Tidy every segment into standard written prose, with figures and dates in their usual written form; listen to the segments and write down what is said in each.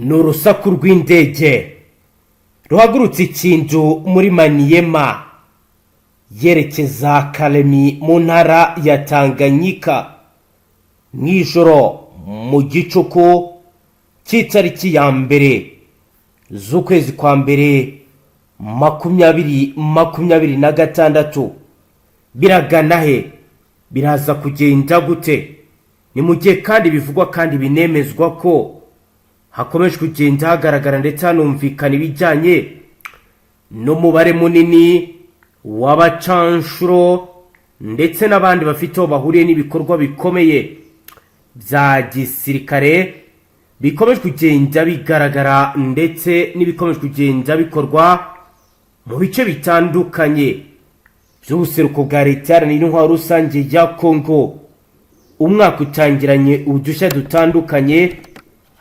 n'urusaku rw'indege ruhagurutse ikintu muri Maniema yerekeza Kalemi mu ntara ya Tanganyika mw'ijoro mu Gicuku cy'itariki ya mbere z'ukwezi kwa mbere 2026 biragana he, biraza kugenda gute? Ni mu gihe kandi bivugwa kandi binemezwa ko hakomeje kugenda hagaragara ndetse hanumvikana ibijyanye n'umubare munini w'abacanshuro ndetse n'abandi bafite aho bahuriye n'ibikorwa bikomeye bya gisirikare bikomeje kugenda bigaragara ndetse n'ibikomeje kugenda bikorwa mu bice bitandukanye by'ubuseruko bwa leta n'intwaro rusange ya Kongo. Umwaka utangiranye udushya dutandukanye,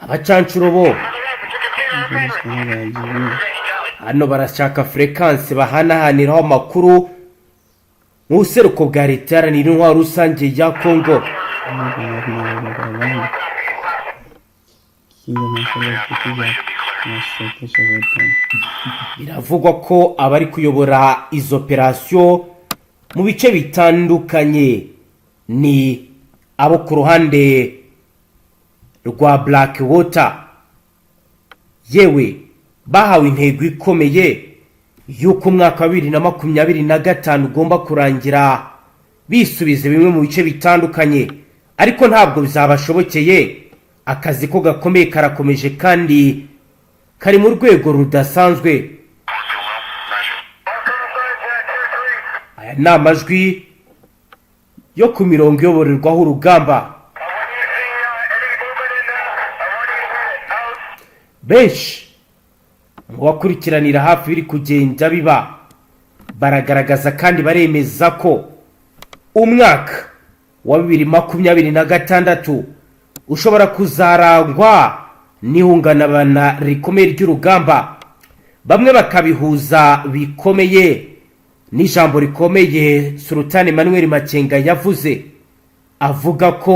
abacanshuro bo hano barashaka frequency bahanahaniraho amakuru mu buseruko bwa leta n'intwaro rusange ya Kongo. Biravugwa ko abari kuyobora izo operation mu bice bitandukanye ni abo ku ruhande rwa Black Water, yewe bahawe intego ikomeye yuko umwaka wa 2025 ugomba kurangira bisubize bimwe mu bice bitandukanye, ariko ntabwo bizabashobokeye. Akazi ko gakomeye karakomeje kandi kari mu rwego rudasanzwe. Aya ni amajwi yo ku mirongo iyoborerwaho urugamba. Benshi mu bakurikiranira hafi biri kugenda biba baragaragaza kandi baremeza ko umwaka wa 2026 ushobora kuzarangwa n'ihungabana rikomeye ry'urugamba. Bamwe bakabihuza bikomeye n'ijambo rikomeye Sultan Emmanuel Makenga yavuze, avuga ko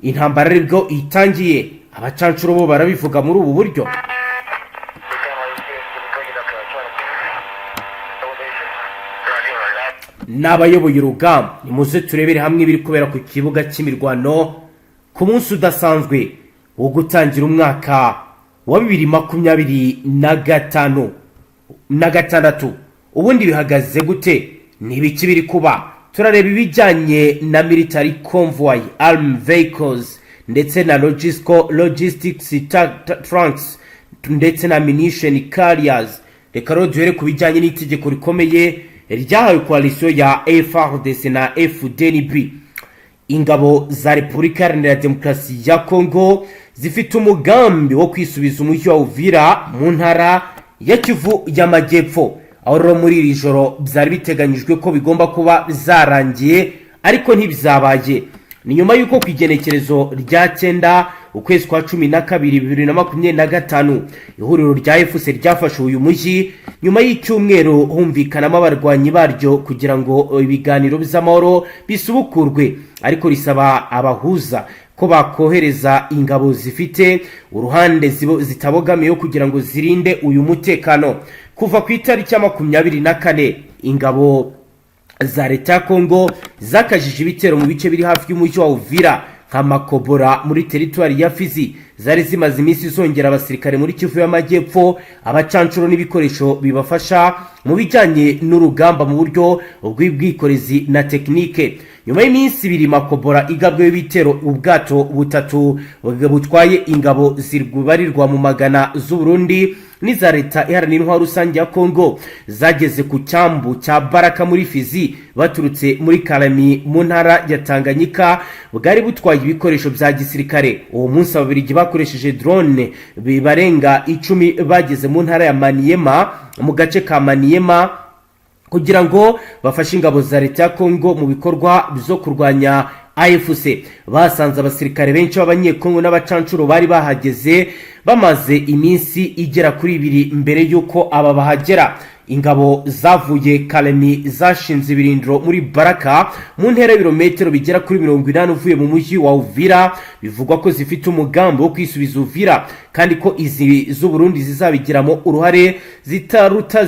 intambara aribwo itangiye. Abacanshuro bo barabivuga muri ubu buryo. N'abayoboye urugamba, nimuze turebere hamwe ibiri kubera ku kibuga cy'imirwano ku munsi udasanzwe wo gutangira umwaka wa 2026. Ubundi bihagaze gute? Ni ibiki biri kuba? Turareba ibijyanye na military convoy, armed vehicles ndetse na logistics trunks ndetse na ammunition carriers. Reka rero duhere ku bijyanye n'itegeko rikomeye ryahawe coalition ya Fardc na Fdnb. Ingabo za Repubulika Iharanira Demokarasi ya Kongo zifite umugambi wo kwisubiza umujyi wa Uvira mu ntara ya Kivu y'Amajyepfo. Aho rero muri iri joro byari biteganyijwe ko bigomba kuba zarangiye, ariko ntibizabaye. Ni nyuma yuko ku igenekerezo rya 9 ukwezi kwa 12 2025 ihuriro rya FUC ryafashe uyu mujyi nyuma y'icyumweru humvikanamo abarwanyi baryo kugira ngo ibiganiro by'amahoro bisubukurwe, ariko risaba abahuza ko bakohereza ingabo zifite uruhande zitabogamiye kugira ngo zirinde uyu mutekano. Kuva ku itariki ya 24 ingabo za leta ya Kongo zakajije ibitero mu bice biri hafi y'umujyi wa Uvira nka Makobora muri teritwari ya Fizi. Zari zimaze iminsi zongera abasirikare muri Kivu y'Amajyepfo, abacanshuro n'ibikoresho bibafasha mu bijyanye n'urugamba mu buryo bw'ubwikorezi na tekinike. Nyuma y'iminsi ibiri Makobora igabwe ibitero, ubwato butatu butwaye ingabo zirwarirwa mu magana z'u Burundi n'iza leta iharanira intwaro rusange ya Kongo zageze ku cyambu cya Baraka muri Fizi baturutse muri Kalemi mu ntara ya Tanganyika. Bwari butwaye ibikoresho bya gisirikare. Uwo munsi ababirigi bakoresheje drone bibarenga 10 bageze mu ntara ya Maniema, mu gace ka Maniema, kugira ngo bafashe ingabo za leta ya Kongo mu bikorwa byo kurwanya AFC. Basanze abasirikare benshi b'abanyekongo n'abacanshuro bari bahageze bamaze iminsi igera kuri 2 mbere yuko aba bahagera. ingabo zavuye Kalemi zashinze ibirindiro muri Baraka mu ntera y'ibirometero bigera kuri 80 uvuye mu mujyi wa Uvira. Bivugwa ko zifite umugambi wo kwisubiza Uvira kandi ko izi z'u Burundi zizabigiramo uruhare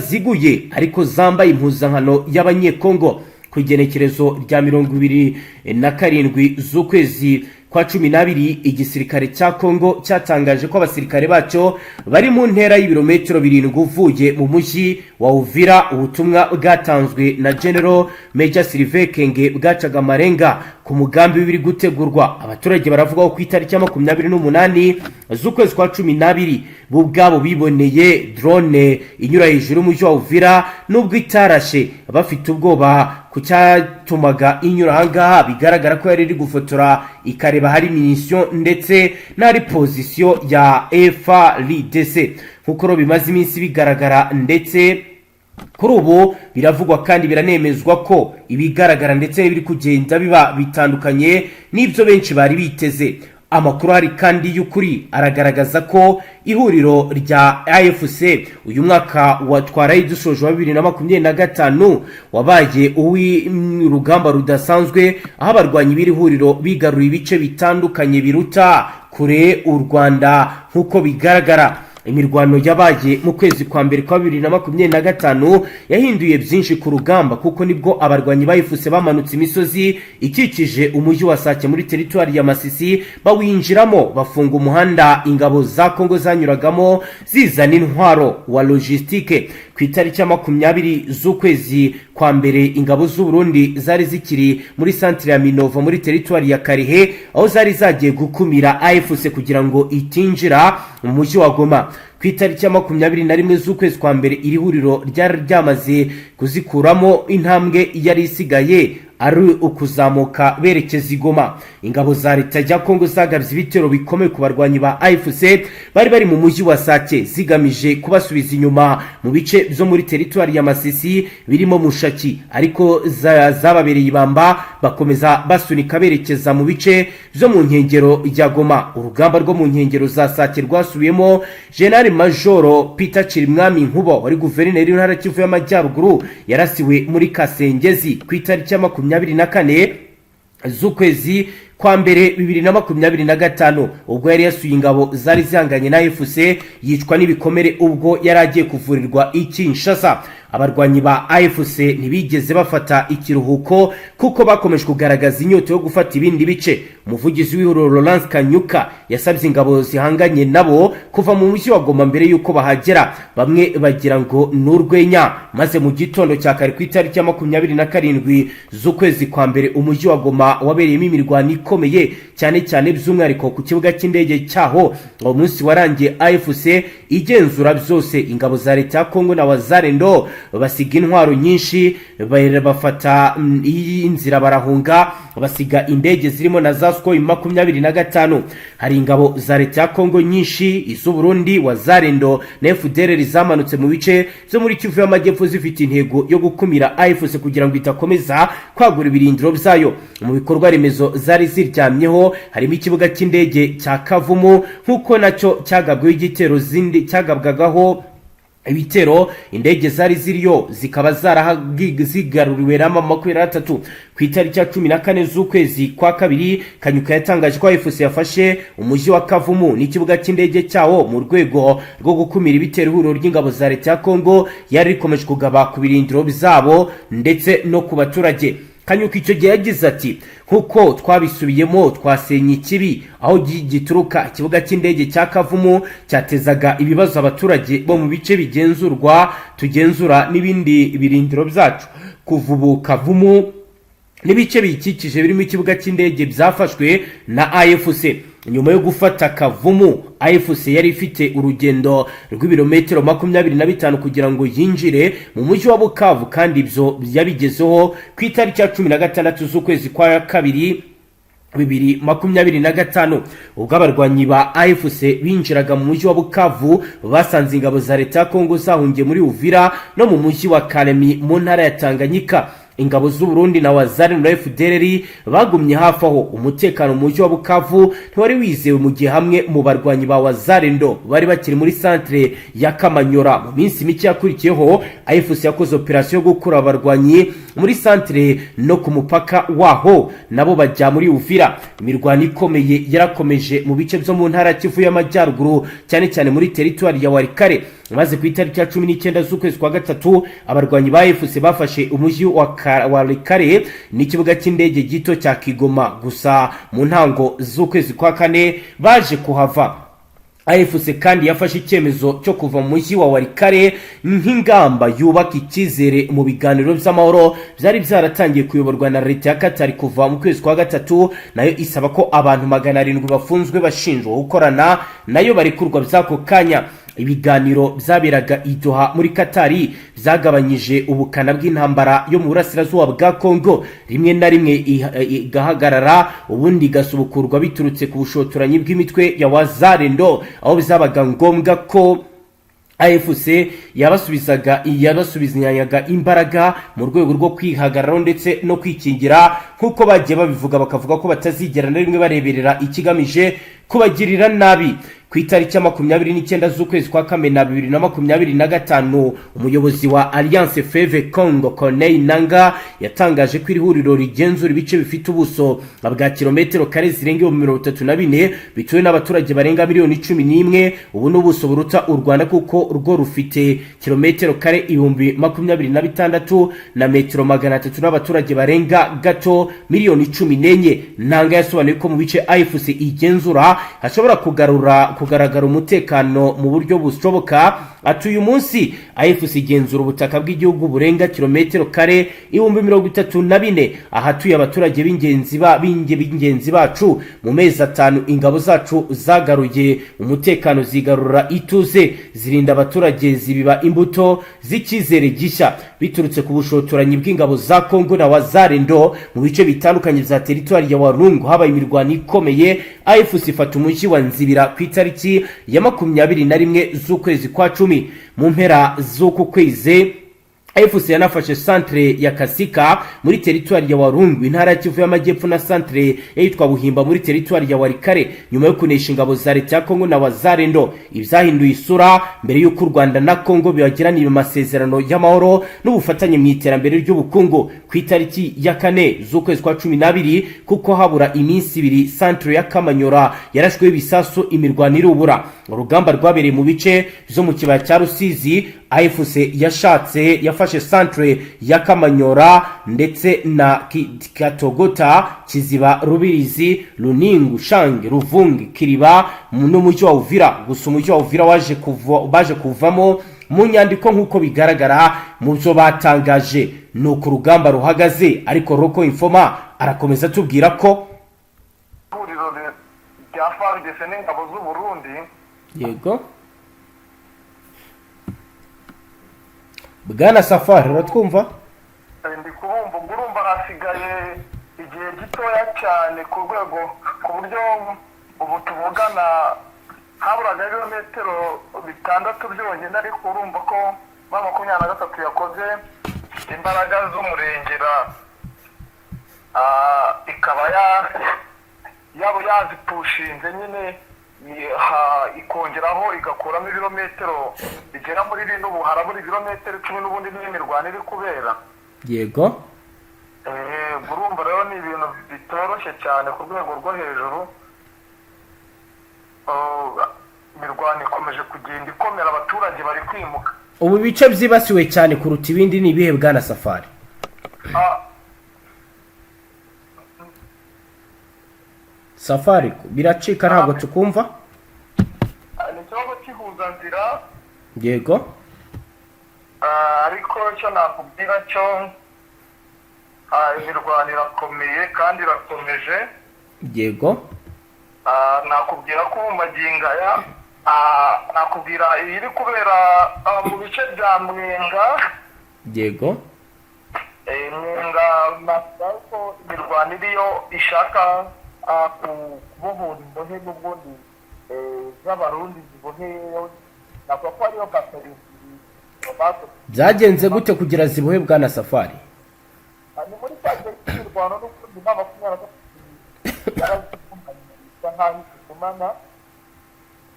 ziguye ariko zambaye impuzankano y'abanyekongo. Ku igenekerezo rya 27 z'ukwezi kwa 12 igisirikare cya Kongo cyatangaje ko abasirikare bacyo bari mu ntera y'ibirometero 7 uvuye mu mujyi wa Uvira. Ubutumwa bwatanzwe na General Major Sylvain Kenge bwacaga amarenga ku mugambi w'ibiri gutegurwa. Abaturage baravuga ko ku itariki ya 28 z'ukwezi kwa 12 bo ubwabo biboneye drone inyura hejuru y'umujyi wa Uvira nubwo itarashe, bafite ubwoba ku cyatumaga inyura ahangaha. Bigaragara ko yari iri gufotora ikareba hari munition ndetse n'ari position ya Fardc nk'uko bimaze iminsi bigaragara, ndetse kuri ubu biravugwa kandi biranemezwa ko ibigaragara ndetse n'ibiri kugenda biba bitandukanye n'ibyo benshi bari biteze. Amakuru hari kandi y'ukuri aragaragaza ko ihuriro rya AFC uyu mwaka watwaraye dusoje wa 2025 wabaye urugamba rudasanzwe, aho abarwanyi b'iri huriro bigarura ibice bitandukanye biruta kure u Rwanda nk'uko bigaragara. Imirwano yabaye mu kwezi kwa mbere kwa 2025 yahinduye byinshi ku rugamba, kuko nibwo abarwanyi bayifuse bamanutse imisozi ikikije umujyi wa Sake muri territoire ya Masisi bawinjiramo, bafunga umuhanda ingabo za Kongo zanyuragamo zizana intwaro wa logistique. Ku itariki ya 20 z'ukwezi kwa mbere ingabo z'u Burundi zari zikiri muri centre ya Minova muri territoire ya Karihe, aho zari zagiye gukumira AFC kugira ngo itinjira mu mujyi wa Goma. Ku itariki ya 21 z'ukwezi kwa mbere iri huriro ryari ryamaze kuzikuramo intambwe yari isigaye ari ukuzamuka berekeza Goma. Ingabo za leta ya Kongo zagabye ibitero bikomeye ku barwanyi ba AFC bari mu mujyi wa Sake zigamije kubasubiza inyuma mu bice byo muri territoire ya Masisi birimo Mushaki, ariko zababereye ibamba bakomeza basunika berekeza mu bice byo mu nkengero ya Goma. Urugamba rwo mu nkengero za Sake rwasubiyemo General Major Peter Chirimwami Nkubo wari guverineri w'intara Kivu y'Amajyaruguru yarasiwe muri Kasengezi ku itariki ya 24 z'ukwezi kwa mbere 2025 ubwo yari yasuye ingabo zari zihanganye na AFC yicwa n'ibikomere ubwo yari agiye kuvurirwa i Kinshasa. Abarwanyi ba AFC ntibigeze bafata ikiruhuko kuko bakomeje kugaragaza inyota yo gufata ibindi bice. Umuvugizi w'ihuriro Laurence Kanyuka yasabye ingabo zihanganye nabo kuva mu mujyi wa Goma mbere yuko bahagera. Bamwe bagira ngo n'urwenya, maze mu gitondo cya kare ku itariki ya 27 z'ukwezi kwa mbere umujyi wa Goma wabereyemo imirwano ikomeye cyane cyane by'umwihariko ku kibuga cy'indege cyaho. Uwo munsi warangiye AFC igenzura byose, ingabo za leta ya Kongo na wazarendo basiga intwaro nyinshi, bafata iyi inzira barahunga, basiga indege zirimo na za Sukhoi 25. Hari ingabo za leta ya Kongo nyinshi, iz'u Burundi, wazarendo na FDLR zamanutse mu bice byo muri Kivu y'Amajyepfo zifite intego yo gukumira AFC kugira ngo itakomeza kwagura ibirindiro byayo. Mu bikorwa remezo zari ziryamyeho harimo ikibuga cy'indege cya Kavumu nk'uko nacyo cyagabweho igitero cyagabwagaho ibitero. Indege zari ziriyo zikaba zigaruriwe na 23. Ku itariki ya 14 z'ukwezi kwa kabiri Kanyuka yatangaje ko AFC yafashe umujyi wa Kavumu n'ikibuga cy'indege cyawo mu rwego rwo gukumira ibitero. Ihuriro ry'ingabo za leta ya Kongo yari rikomeje kugaba ku birindiro byabo ndetse no ku baturage. Kanyuka icyo gihe yagize ati nkuko twabisubiyemo twasenye ikibi aho gituruka ikibuga cy'indege cya Kavumu cyatezaga ibibazo abaturage bo mu bice bigenzurwa tugenzura n'ibindi birindiro byacu. Kuvubu Kavumu n'ibice bikikije birimo ikibuga cy'indege byafashwe na AFC. Nyuma yo gufata Kavumu, AFC yari ifite urugendo rw'ibirometero 25 kugira ngo yinjire mu mujyi wa Bukavu, kandi ibyo yabigezeho ku itariki ya 16 z'ukwezi kwa kabiri 2025 ubwo abarwanyi ba AFC binjiraga mu mujyi wa Bukavu basanze ingabo za leta ya Kongo zahungiye muri Uvira no mu mujyi wa Kalemi mu ntara ya Tanganyika. ingabo z'u Burundi na wazarendo na FDLR bagumye hafi aho. Umutekano mu mujyi wa Bukavu ntiwari wizewe mu gihe hamwe mu barwanyi ba wazarendo bari bakiri muri centre ya Kamanyora. Mu minsi mike yakurikiyeho AFC yakoze operation yo gukura abarwanyi muri centre no ku mupaka waho nabo bajya muri Uvira. Imirwano ikomeye yarakomeje mu bice byo mu ntara Kivu y'Amajyaruguru, cyane cyane muri territoire ya Warikare. Maze ku itariki ya 19 z'ukwezi kwa gatatu abarwanyi ba AFC bafashe umujyi wa Warikare n'ikibuga cy'indege gito cya Kigoma. Gusa mu ntango z'ukwezi kwa kane baje kuhava. AFC kandi yafashe icyemezo cyo kuva mu mujyi wa Warikare nk'ingamba yubaka icyizere mu biganiro by'amahoro byari byaratangiye kuyoborwa na leta ya Qatar kuva mu kwezi kwa gatatu, nayo isaba ko abantu 700 bafunzwe bashinjwa gukorana nayo barikurwa byako kanya. Ibiganiro byaberaga Doha muri Katari byagabanyije ubukana bw'intambara yo mu burasirazuba bwa Kongo, rimwe na rimwe igahagarara ubundi gasubukurwa biturutse ku bushotoranyi bw'imitwe ya wazarendo, aho bizabaga ngombwa ko AFC yabasubizanyaga imbaraga mu rwego rwo kwihagararaho ndetse no kwikingira, nkuko bagiye babivuga bakavuga ko batazigera na rimwe bareberera ikigamije kubagirira nabi. Ku itariki ya 29 z'ukwezi kwa Kamena 2025 umuyobozi wa Alliance Fleuve Congo Corneille Nangaa yatangaje ko iri huriro rigenzura ibice bifite ubuso bwa kilometero kare zirenga 34 bituwe n'abaturage barenga miliyoni 11. Ubu n'ubuso buruta u Rwanda kuko urwo rufite kilometero kare 26,000 na metero 300 n'abaturage barenga gato miliyoni 14. Nangaa yasobanuye ko mu bice AFC igenzura hashobora kugaragara umutekano mu buryo bushoboka. Ati uyu munsi AFC igenzura ubutaka bw'igihugu burenga kilometero kare 34,000 ahatuye abaturage b'ingenzi bacu. Mu mezi 5 ingabo zacu zagaruye umutekano, zigarura ituze, zirinda abaturage, zibiba imbuto z'icyizere gishya biturutse ku bushotoranyi bw'ingabo za Kongo na wazarendo mu bice bitandukanye za territoire ya Walungu. Habaye imirwano ikomeye. AFC ifata umujyi wa Nzibira ku itariki ya 21 z'ukwezi kwa 10. Mu mpera z'uku kwezi AFC yanafashe centre ya Kasika muri territoire ya Walungu, intara ya Kivu y'Amajyepfo, na centre yitwa Buhimba muri territoire ya Warikare, nyuma yo kunesha ingabo za leta ya Kongo na wazarendo. Ibyahinduye isura mbere y'uko u Rwanda na Kongo byagiranira amasezerano y'amahoro n'ubufatanye mu iterambere ry'ubukungu ku itariki ya 4 z'ukwezi kwa 12, kuko habura iminsi 2 centre ya Kamanyora yarashwe ibisasu, imirwano irubura. Urugamba rwabereye mu bice byo mu kibaya cya Rusizi. AFC yafashe centre ya Kamanyora ndetse na Katogota, Kiziba, Rubirizi, Runingu, Shange, Ruvungi, Kiriba n'umujyi wa Uvira. Gusa umujyi wa Uvira baje kuvamo mu nyandiko nk'uko bigaragara mu byo batangaje. Nuko urugamba ruhagaze, ariko Roko Informa arakomeza tubwira ko ihuriro rya Fardc n'ingabo z'u Burundi. Yego Bwana Safari, uratwumva? Ndi kubumva, urumva hasigaye igihe gitoya cyane ku rwego ku buryo ubu tuvugana haburaga ibirometero 6 byonyine, ariko urumva ko 23 yakoze imbaraga z'umurengera ikaba yabo yazipushinze nyine ikongeraho igakuramo ibirometero bigera muri bino. Ubu harabura ibirometero 10 n'ubundi n'imirwano iri kubera. Yego urumva rero ni ibintu bitoroshye cyane ku rwego rwo hejuru. Imirwano ikomeje kugenda ikomera, abaturage bari kwimuka. Ubu bice byibasiwe cyane kuruta ibindi ni ibihe Bwana Safari? Safari biracika ntabwo tukumva. Ni ikibazo cy'ihuza nzira. Yego ariko cyo nakubwira cyo imirwano irakomeye kandi irakomeje. Yego nakubwira ko mu magingaya nakubwira iri kubera mu bice bya Mwenga. Yego Mwenga nako imirwano iriyo ishaka kubohora imbohe n'ubundi z'abarundi ziboheyeho. Navuga ko ariyo Katari byagenze gute kugira zibohe Bwana Safari? imirwano n'ukundi n'amakumyabiri n'ahantu kumana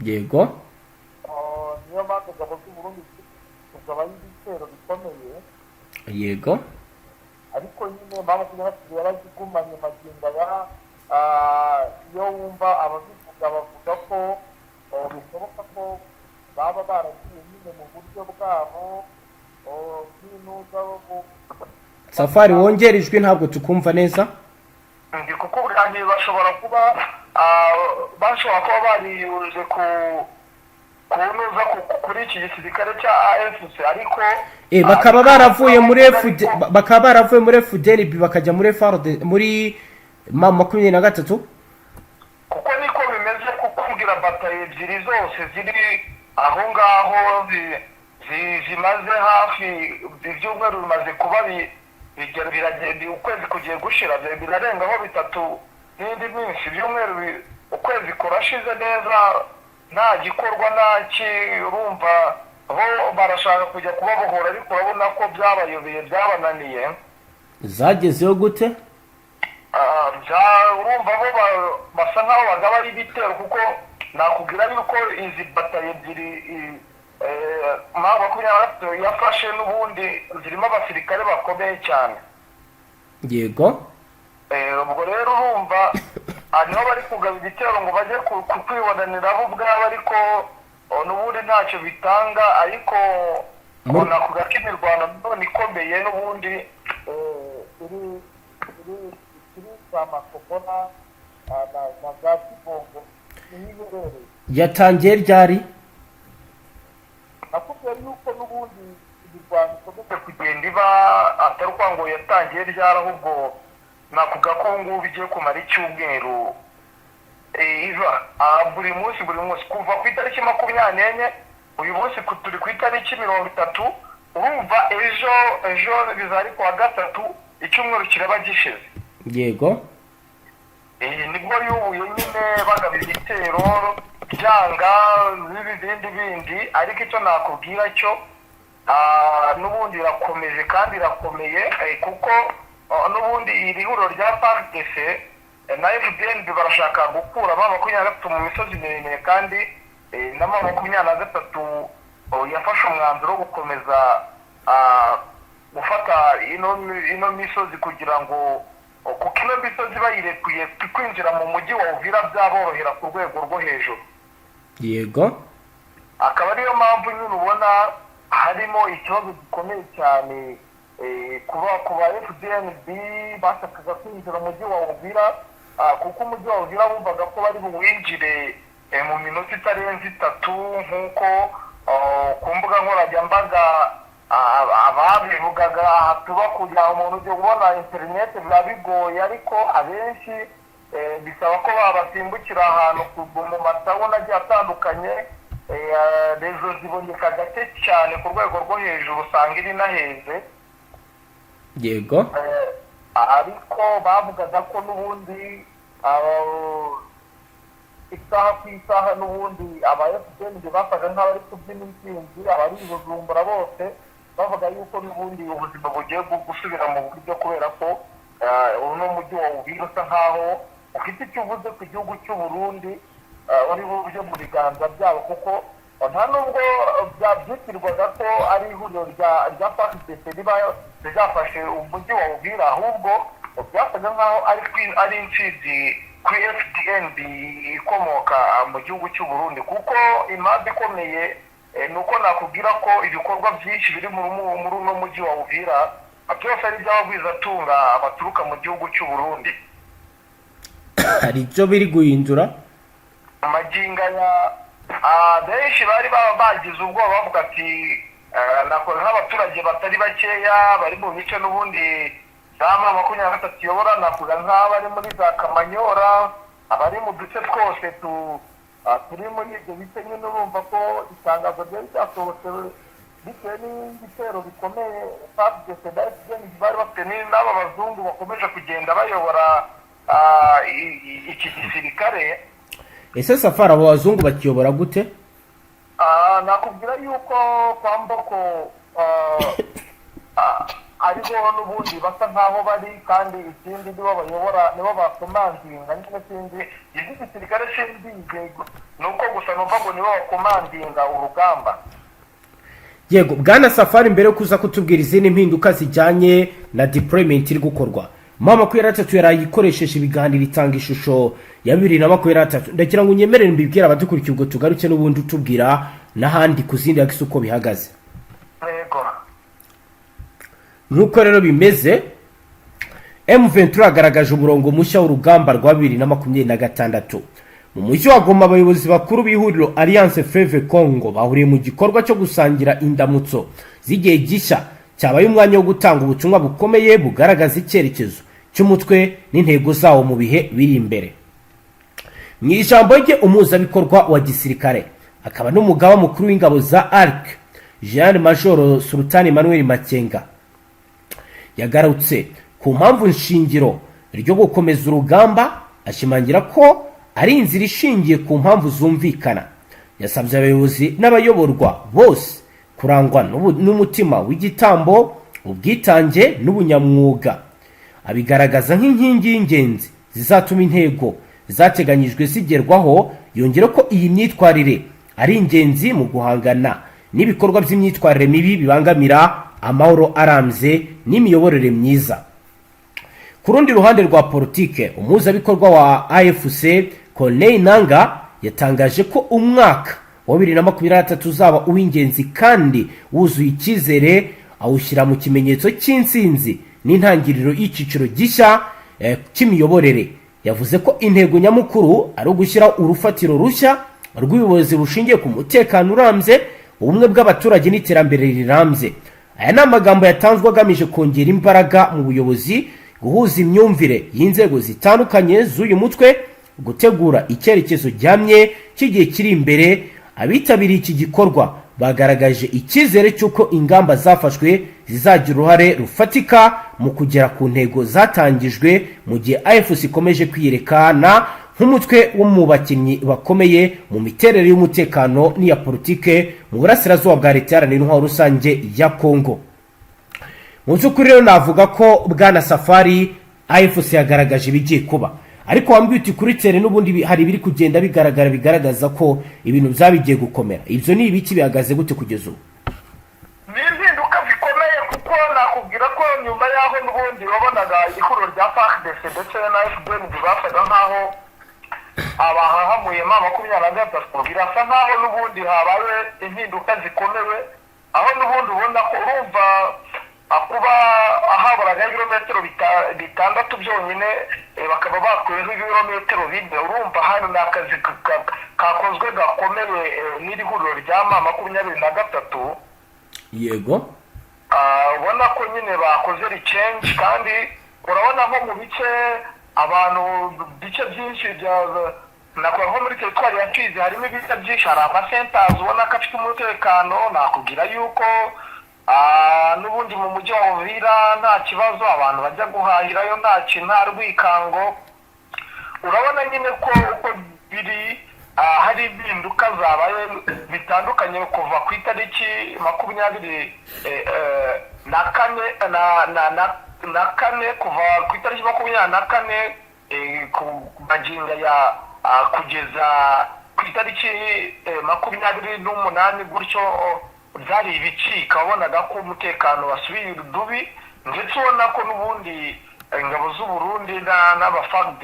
yego niyo mpamvu ingabo z'Uburundi kugaba y'ibitero bikomeye yego ariko nyine makumyabiri yarazigumanye magingo ya iyo wumva ababivuga bavuga ko bishoboka ko baba baragiye nyine mu buryo bwabo bw'inuza Safari wongera ijwi ntabwo tukumva neza ndi kuko kandi bashobora kuba bariyunze kunuza kuri iki gisirikare cya AFC ariko bakaba baravuye muri Fdnb bakajya muri Fardc muri 23 kuko niko bimeze kukumbwira bataye ebyiri zose ziri aho ngaho zimaze hafi ibyumweru bimaze kuba biragenda ukwezi kugiye gushira birarengaho bitatu n'indi minsi ibyumweru ukwezi kurashize neza nta gikorwa naki urumva bo barashaka kujya kubabohora ariko urabona ko byabayobeye byabananiye zagezeho gute urumva bo basa nkaho bagaba ari ibitero kuko nakubwira yuko izi bataye ebyiri makumyabiri yafashe n'ubundi zirimo abasirikare bakomeye cyane yego ubwo rero urumva niho bari kugaba ibitero ngo bajye kwibonanira bo ubwabo ariko n'ubundi ntacyo bitanga ariko nakubwira ko imirwano none ikomeye n'ubundi iri za makokona na za kibongo n'ibibereye yatangiye ryari nakubwira yuko n'ubundi imirwano ikomeje kugenda iba atari uko ngo yatangiye ryari ahubwo nakuvuga ko ngubu igiye kumara icyumweru iva buri munsi kuva ku itariki 24 uyu munsi turi ku itariki 30 urumva ejo bizari kuwa gatatu icyumweru kiraba gishize yego nibwo yubuye nyine bagaba ibitero byanga n'ibindi bindi ariko icyo nakubwira cyo n'ubundi irakomeje kandi irakomeye kuko n'ubundi iri huriro rya Fardc na Fdnb barashaka gukura 23 mu misozi miremire kandi na 23 yafashe umwanzuro wo gukomeza gufata ino misozi kugira ngo kuko ino misozi bayirekuye kwinjira mu mujyi wa Uvira byaborohera ku rwego rwo hejuru yego akaba ariyo mpamvu nyine ubona harimo ikibazo gikomeye cyane kuba Fdnb bashakaga kwinjira mu mujyi wa Uvira kuko umujyi wa Uvira bumvaga ko bari buwinjire mu minota itarenze 3 nk'uko ku mbuga nkoranyambaga ababivugaga tuba kugira umuntu ujye kubona interineti biba bigoye ariko abenshi bisaba ko babasimbukira ahantu mu masabune agiye atandukanye rezo ziboneka gake cyane ku rwego rwo hejuru usanga iri naheze yego ariko bavugaga ko n'ubundi isaha ku isaha n'ubundi aba FDN bafaga nk'abari kubyina intsinzi abari Bujumbura bose bavuga yuko n'ubundi ubuzima bugiye gusubira mu buryo kubera ko uno mujyi wa Uvira usa nkaho ufite icyo uvuze ku gihugu cy'u Burundi uri buryo mu biganza byabo kuko nta nubwo byabyitirwaga ko ari ihuriro rya Fardc rizafashe umujyi wa Uvira ahubwo byasaga nkaho ari intsinzi kuri Fdnb ikomoka mu gihugu cy'u Burundi kuko impamvu ikomeye nuko nakubwira ko ibikorwa byinshi biri muri uno mujyi wa Uvira byose ari iby'abagwizatunga baturuka mu gihugu cy'u Burundi hari ibyo biri guhindura amaginga ya benshi bari bagize ubwoba bavuga ati nk'abaturage batari bakeya bari mu bice n'ubundi za 23 tuyobora nakuvuga nk'abari muri za Kamanyora abari mu duce twose turi muri ibyo bice nyine urumva ko itangazo ryari ryasohotse bitewe n'ibitero bikomeye Fardc bari bafite n'aba bazungu bakomeje kugenda bayobora iki gisirikare. Ese Safari abo bazungu bakiyobora gute? Nakubwira yuko kwa Mboko aribo n'ubundi basa nkaho bari kandi ikindi nibo bayobora nibo bakomanzinga n'ikindi igisirikare cy'indize nuko gusa numva ngo nibo bakomanzinga urugamba. Yego bwana Safari, mbere yo kuza kutubwira izindi mpinduka zijyanye na deployment iri gukorwa, mama ku yaratatu yarayikoresheje ibiganiro itanga ishusho ya 2023. ndagira ngo unyemerere mbibwira abadukurikiye ubwo tugaruke n'ubundi utubwira n'ahandi ku zindi yakise uko bihagaze. Yego nuko rero bimeze, M23 agaragaje umurongo mushya w'urugamba rwa 2026. mu mujyi wa Goma abayobozi bakuru b'ihuriro Alliance Fleuve Congo bahuriye mu gikorwa cyo gusangira indamutso z'igihe gishya cyabaye umwanya wo gutanga ubutumwa bukomeye bugaragaza icyerekezo cy'umutwe n'intego zawo mu bihe biri imbere. mu ijambo rye umuhuzabikorwa wa gisirikare akaba n'umugaba mukuru w'ingabo za ARC Jean Major Sultan Emmanuel Makenga yagarutse ku mpamvu nshingiro ryo gukomeza urugamba, ashimangira ko ari inzira ishingiye ku mpamvu zumvikana. yasabye abayobozi n'abayoborwa bose kurangwa n'umutima w'igitambo, ubwitange n'ubunyamwuga, abigaragaza nk'inkingi y'ingenzi zizatuma intego zateganyijwe zigerwaho. yongera ko iyi myitwarire ari ingenzi mu guhangana n'ibikorwa by'imyitwarire mibi bibangamira amahoro arambye n'imiyoborere myiza. ku rundi ruhande rwa politike, umuhuzabikorwa wa AFC Corneille Nanga yatangaje ko umwaka wa 2023 uzaba uw'ingenzi kandi wuzuye icyizere, awushyira mu kimenyetso cy'insinzi n'intangiriro y'ikiciro gishya cy'imiyoborere. yavuze ko intego nyamukuru ari ugushyira urufatiro rushya rw'ubuyobozi bushingiye ku mutekano urambye, ubumwe bw'abaturage n'iterambere rirambye. aya ni amagambo yatanzwe agamije kongera imbaraga mu buyobozi, guhuza imyumvire y'inzego zitandukanye z'uyu mutwe, gutegura icyerekezo gihamye cy'igihe kiri imbere. abitabiriye iki gikorwa bagaragaje icyizere cy'uko ingamba zafashwe zizagira uruhare rufatika mu kugera ku ntego zatangijwe, mu gihe AFC ikomeje kwiyerekana nk'umutwe wo mu bakinnyi bakomeye mu miterere y'umutekano n'iya politike mu burasirazuba bwa leta iharanira intwaro rusange ya Kongo. mu by'ukuri rero navuga ko bwana Safari AFC yagaragaje ibigiye kuba, ariko wambwiye uti kuri tere n'ubundi hari ibiri kugenda bigaragaza ko ibintu byabigiye gukomera. ibyo ni ibiki bihagaze gute kugeza ubu? ni impinduka zikomeye kuko nakubwira ko nyuma y'aho n'ubundi wabonaga ihuriro rya Fardc ndetse na Fdnb basaga nk'aho abahahamuye mama 2023, birasa nk'aho n'ubundi habaye impinduka zikomeye, aho n'ubundi ubona ko urumva kuba ahaburaga ibirometero bitandatu byonyine bakaba bakweho ibirometero bine, urumva hano ni akazi kakozwe gakomeye n'iri huriro rya mama 2023. yego ubona ko nyine bakoze change, kandi urabona nko mu bice abantu bice byinshi nakora nko muri teritwari ya Fizi harimo ibice byinshi, hari amasentazi ubona ko afite umutekano. nakubwira yuko n'ubundi mu mujyi wa Uvira nta kibazo, abantu bajya guhahirayo nta rwikango. urabona nyine ko uko biri hari impinduka zabaye bitandukanye kuva ku itariki 24 kuva ku itariki 24 ku magingo ya kugeza ku itariki 28 gutyo byari ibicika. wabonaga ko umutekano wasubiye urudubi, ndetse ubona ko n'ubundi ingabo z'u Burundi n'abafardc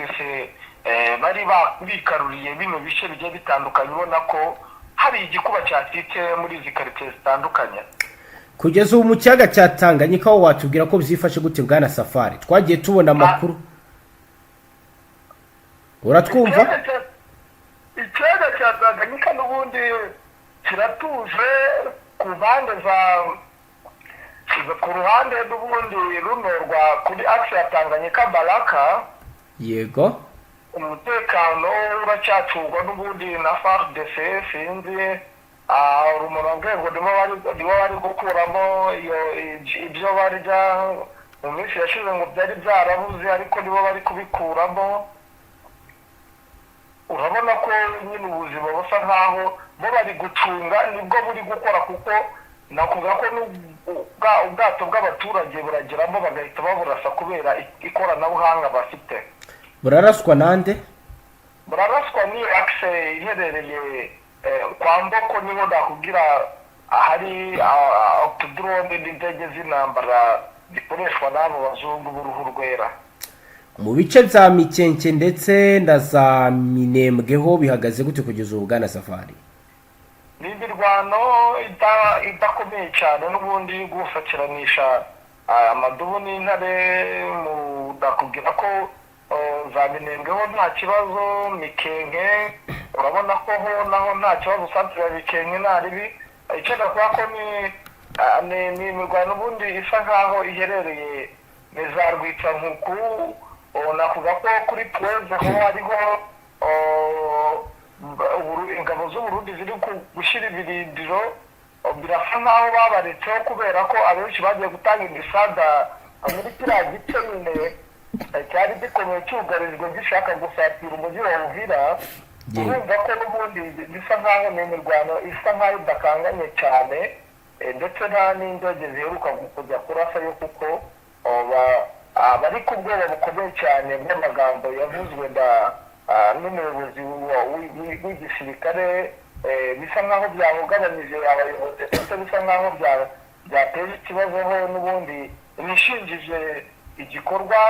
bari bikaruriye bino bice bigiye bitandukanye, ubona ko hari igikuba cyatitse muri izi quartiers zitandukanye. kugeza ubu mu kiyaga cya Tanganyika aho watubwira ko byifashe gute bwana Safari? twagiye tubona amakuru, uratwumva? ikiyaga cya Tanganyika n'ubundi kiratuje ku mpande ku ruhande n'ubundi runo rwa kuri axe ya Tanganyika Baraka. yego umutekano uracyacurwa n'ubundi na Fardc, sinzi umurongo nibo bari gukuramo ibyo barya mu minsi yashize ngo byari byarabuze, ariko nibo bari kubikuramo. urabona ko nyine ubuzima busa nkaho bo bari gucunga nibwo buri gukora, kuko nakuvuga ko ubwato bw'abaturage burageramo bagahita baburasa kubera ikoranabuhanga bafite. buraraswa nande? Buraraswa ni akise iherereye kwa Mboko, niho ndakubwira ahari utudrone n'indege z'intambara zikoreshwa n'abo bazungu b'uruhu rwera. Mu bice bya Mikenke ndetse na za Minembweho bihagaze gute kugeza ubu Bwana Safari? Ni imirwano idakomeye cyane n'ubundi gufakiranisha amadubu n'intare. Ndakubwira ko za Minembweho nta kibazo, Mikenke urabona ko ho naho nta kibazo, santere ya Mikenke nta ribi. Icyo ndakuba ko ni imirwano ubundi isa nkaho iherereye ni za Rwitsankuku. Nakuvuga ko kuri Tweze ho hariho ingabo z'Uburundi ziri gushyira ibirindiro. Birasa nkaho babaretseho kubera ko abenshi bagiye gutanga imisada muri kiriya gice nyine cyari gikomeye cyugarijwe gishaka gusatira umujyi wa Uvira. Urumva ko n'ubundi bisa nkaho ni imirwano isa nkaho idakanganye cyane, ndetse nta n'indege ziheruka kujya kurasayo kuko bari ku bwoba bukomeye cyane bw'amagambo yavuzwe n'umuyobozi w'igisirikare. Bisa nkaho byahungabanyije abayobozi ndetse bisa nkaho byateje ikibazo ho n'ubundi nishingije igikorwa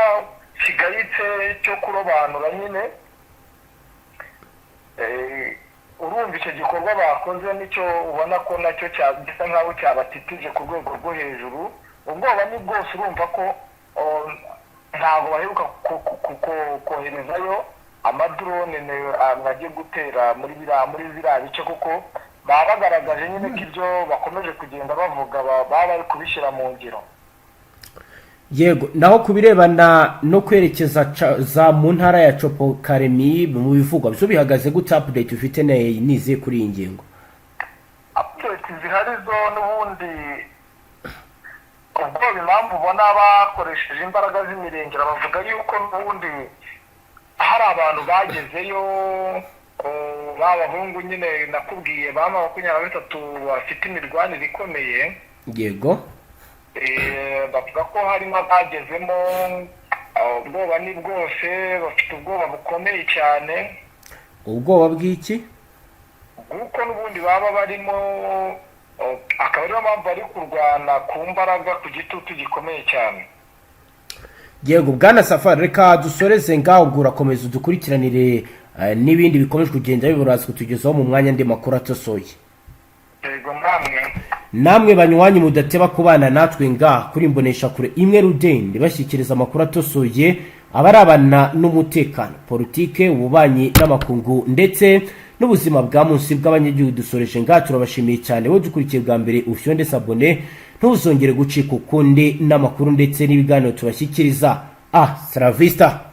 kigayitse cyo kurobanura nyine. Urumva icyo gikorwa bakoze nicyo ubona ko nacyo gisa nkaho cyabatitije ku rwego rwo hejuru. Ubwoba ni bwose, urumva ko ntabwo baheruka koherezayo amadrone bagiye gutera muri ziriya bice, kuko baba bagaragaje nyine ko ibyo bakomeje kugenda bavuga baba bari kubishyira mu ngiro. Yego, naho kubirebana no kwerekeza za mu ntara ya Copo Karemi mu bivugwa byo bihagaze gute? Update ufite nize kuri iyi ngingo? Update zihari zo n'ubundi ubwo impamvu ubona bakoresheje imbaraga z'imirengera bavuga yuko n'ubundi hari abantu bagezeyo b'abahungu nyine nakubwiye ba 23 bafite imirwanire ikomeye. Yego, bavuga ko harimo abagezemo ubwoba ni bwose, bafite ubwoba bukomeye cyane. ubwoba bw'iki? Kuko n'ubundi baba barimo, akaba ariyo mpamvu bari kurwana ku mbaraga ku gitutu gikomeye cyane. Yego Bwana Safari, reka dusoreze ngaho, urakomeza udukurikiranire n'ibindi bikomeje kugenda biburaza kutugezaho mu mwanya ndi makuru atosoye. Yego namwe banywanyi mudateba kubana natwe ngaha kuri Mbonesha Kure imwe Rudende bashyikiriza amakuru atosoye abarabana n'umutekano, politike, ububanyi n'amakungu ndetse n'ubuzima bwa munsi bw'abanyagihugu. Dusoreje ngaha, turabashimiye cyane wowe dukurikiye bwa mbere, ufyonde sabone ntuzongere gucika ukundi n'amakuru ndetse n'ibiganiro tubashyikiriza. Saravista.